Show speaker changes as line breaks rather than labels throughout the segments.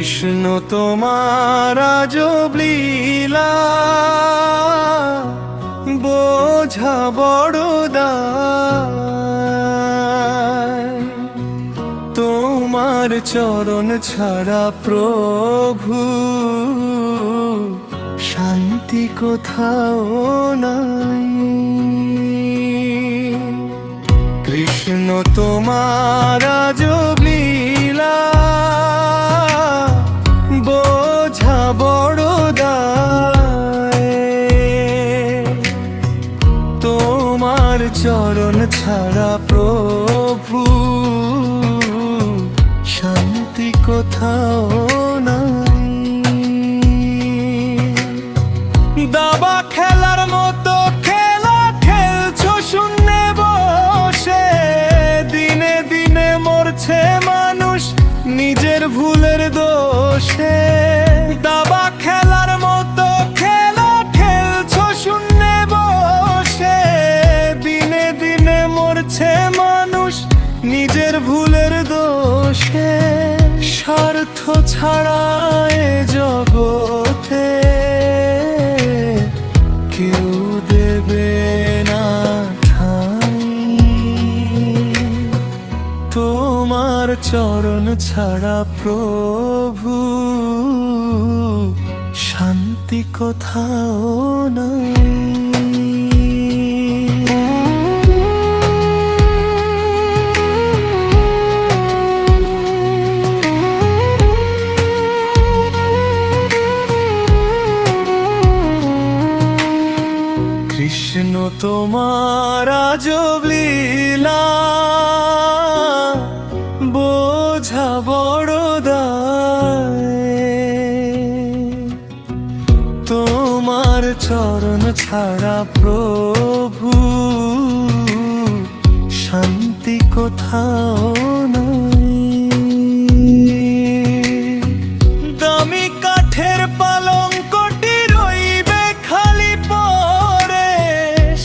কৃষ্ণ তোমার আজব লীলা বোঝা বড় দায়। তোমার চরণ ছাড়া প্রভু শান্তি কোথাও নাই। কৃষ্ণ তোমার আজব লীলা বোঝা বড় দায়। তোমার চরণ ছাড়া প্রভু শান্তি কোথাও নাই। দাবা খেলার মতো খেলা খেলছো শূন্যে বসে। দিনে দিনে মরছে মানুষ নিজের ভুলের দোষে। দাবা খেলার মতো খেলা খেলছো শূন্যে বসে। দিনে দিনে মরছে মানুষ নিজের ভুলের দোষে। স্বার্থ ছাড়া এ জগতে কেউ দেবে না ঠাঁই। তোমার চরণ ছাড়া প্রভু শান্তি কোথাও নাই। কৃষ্ণ তোমার আজব লীলা বোঝা বড় দায়। তোমার চরণ ছাড়া প্রভু শান্তি কোথাও নাই। দামি কাঠের পালঙ্কটি রইবে খালি পরে।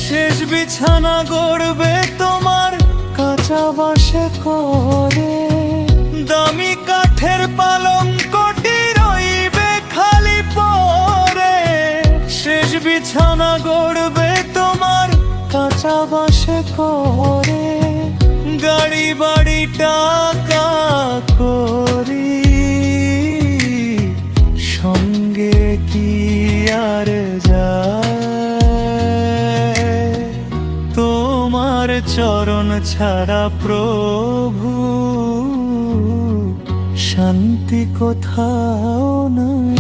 শেষ বিছানা গড়বে তোমার কাঁচা বাঁশে করে। দামি কাঠের পালঙ্কটি রইবে খালি পরে। শেষ বিছানা গড়বে তোমার কাঁচা বাঁশে করে। গাড়ি বাড়ি টাকা করি সঙ্গে কি আর যায়। তোমার চরণ ছাড়া প্রভু শান্তি কোথাও নাই।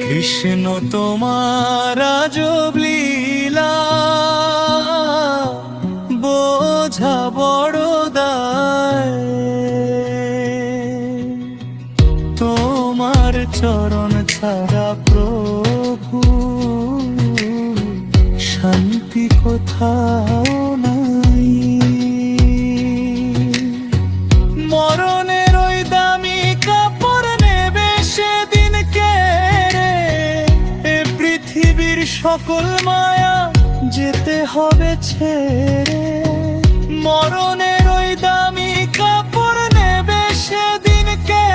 কৃষ্ণ তোমার আজব লীলা বোঝা বড় দায়। তোমার চরণ ছাড়া প্রভু শান্তি কোথাও নাই। মরণের ওই দামি কাপড় নেবে সেদিন কে রে। এ পৃথিবীর সকল মায়া যেতে হবে ছেড়ে। মরণের ওই দামি কাপড় নেবে সেদিন কে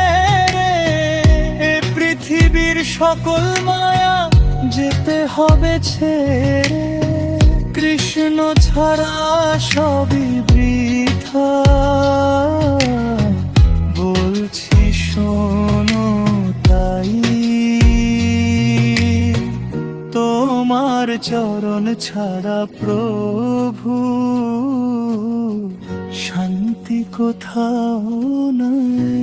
রে। এ পৃথিবীর সকল মায়া যেতে হবে ছেড়ে। কৃষ্ণ ছাড়া সবই বৃথা বলছি শোনো তাই। তোমার চরণ ছাড়া প্রভু শান্তি কোথাও নাই।